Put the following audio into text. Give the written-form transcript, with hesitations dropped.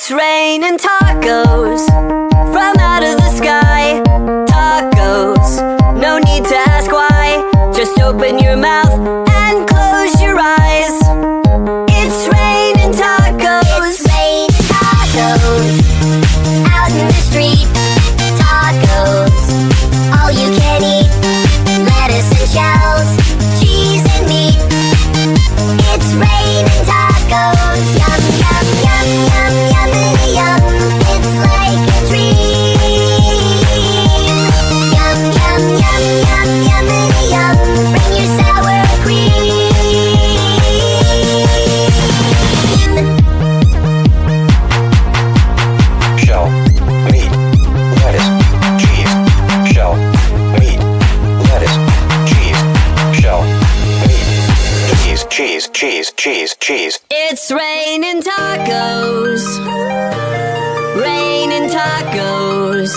It's raining tacos from out of the sky. Tacos, no need to ask why. Just open your mouth and close your eyes. It's raining tacos. It's raining tacos out in the street. Tacos, all you can eat. Lettuce and shells, cheese and meat. It's raining tacos. Yum, yum, yum, yum, yummity yum. It's like a dream. Yum, yum, yum, yum, yummity yum. Bring your sour cream. Shell, meat, lettuce, cheese. Shell, meat, lettuce, cheese. Shell, meat, cheese. It's raining tacos. Raining tacos.